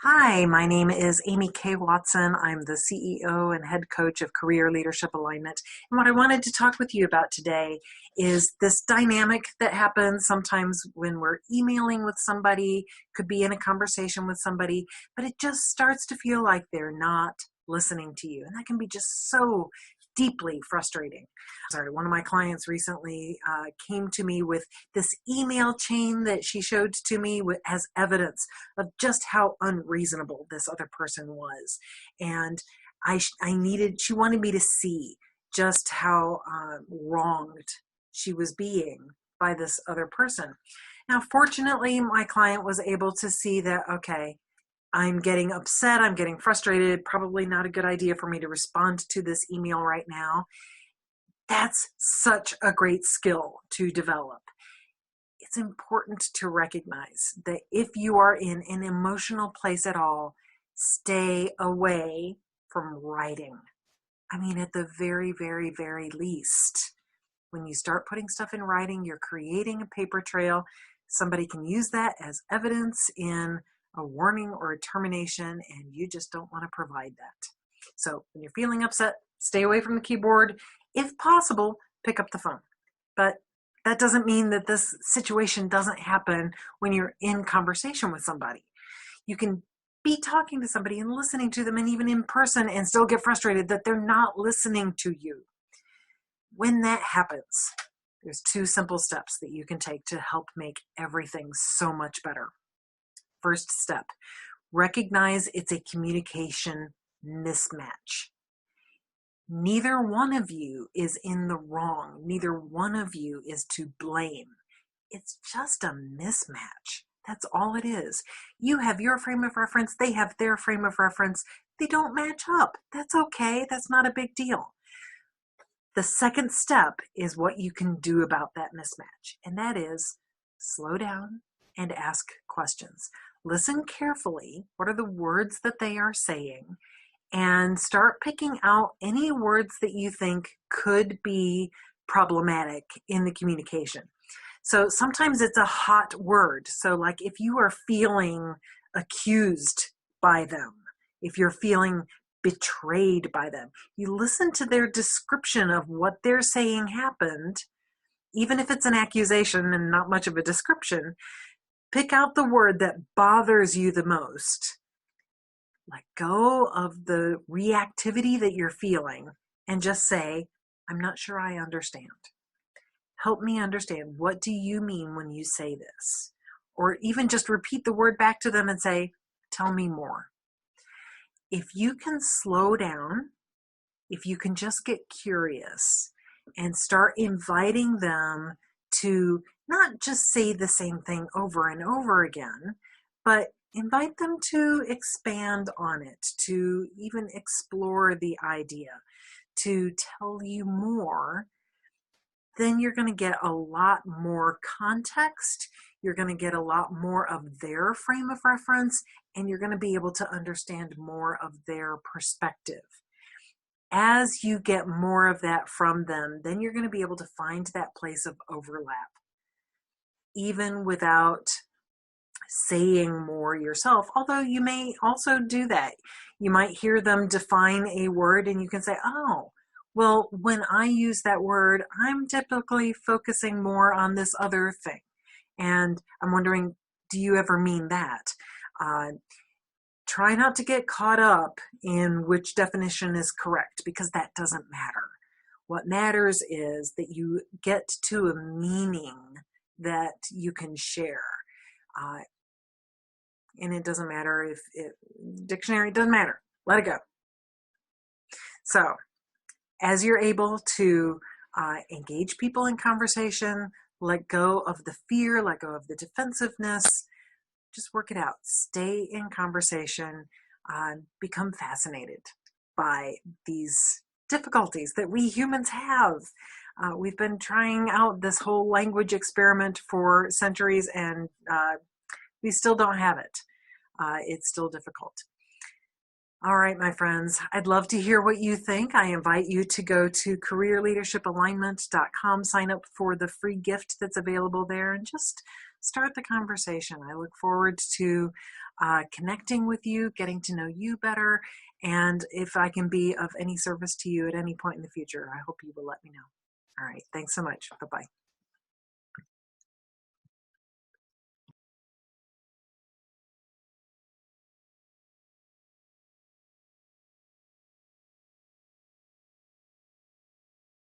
Hi, my name is Amy K. Watson. I'm the CEO and head coach of Career Leadership Alignment. And what I wanted to talk with you about today is this dynamic that happens sometimes when we're emailing with somebody, could be in a conversation with somebody, but it just starts to feel like they're not listening to you. And that can be just so deeply frustrating. Sorry, one of my clients recently came to me with this email chain that she showed to me as evidence of just how unreasonable this other person was. And she wanted me to see just how wronged she was being by this other person. Now, fortunately, my client was able to see that, okay, I'm getting upset, I'm getting frustrated, probably not a good idea for me to respond to this email right now. That's such a great skill to develop. It's important to recognize that if you are in an emotional place at all, stay away from writing. I mean, at the very, very, very least, when you start putting stuff in writing, you're creating a paper trail. Somebody can use that as evidence in a warning or a termination, and you just don't want to provide that. So when you're feeling upset, stay away from the keyboard. If possible, pick up the phone. But that doesn't mean that this situation doesn't happen when you're in conversation with somebody. You can be talking to somebody and listening to them, and even in person, and still get frustrated that they're not listening to you. When that happens, there's two simple steps that you can take to help make everything so much better. First step, recognize it's a communication mismatch. Neither one of you is in the wrong. Neither one of you is to blame. It's just a mismatch. That's all it is. You have your frame of reference. They have their frame of reference. They don't match up. That's okay. That's not a big deal. The second step is what you can do about that mismatch, and that is slow down and ask questions. Listen carefully. What are the words that they are saying? And start picking out any words that you think could be problematic in the communication. So sometimes it's a hot word. So like if you are feeling accused by them, if you're feeling betrayed by them, you listen to their description of what they're saying happened, even if it's an accusation and not much of a description. Pick out the word that bothers you the most. Let go of the reactivity that you're feeling and just say, I'm not sure I understand. Help me understand. What do you mean when you say this? Or even just repeat the word back to them and say, tell me more. If you can slow down, if you can just get curious and start inviting them to not just say the same thing over and over again, but invite them to expand on it, to even explore the idea, to tell you more, then you're going to get a lot more context. You're going to get a lot more of their frame of reference, and you're going to be able to understand more of their perspective. As you get more of that from them, then you're going to be able to find that place of overlap, even without saying more yourself, although you may also do that. You might hear them define a word and you can say, oh, well, when I use that word, I'm typically focusing more on this other thing. And I'm wondering, do you ever mean that? Try not to get caught up in which definition is correct, because that doesn't matter. What matters is that you get to a meaning that you can share. And it doesn't matter if dictionary, it doesn't matter. Let it go. So as you're able to engage people in conversation, let go of the fear, let go of the defensiveness, just work it out. Stay in conversation, become fascinated by these difficulties that we humans have. We've been trying out this whole language experiment for centuries, and we still don't have it. It's still difficult. All right, my friends, I'd love to hear what you think. I invite you to go to careerleadershipalignment.com, sign up for the free gift that's available there, and just start the conversation. I look forward to connecting with you, getting to know you better. And if I can be of any service to you at any point in the future, I hope you will let me know. All right. Thanks so much. Bye-bye.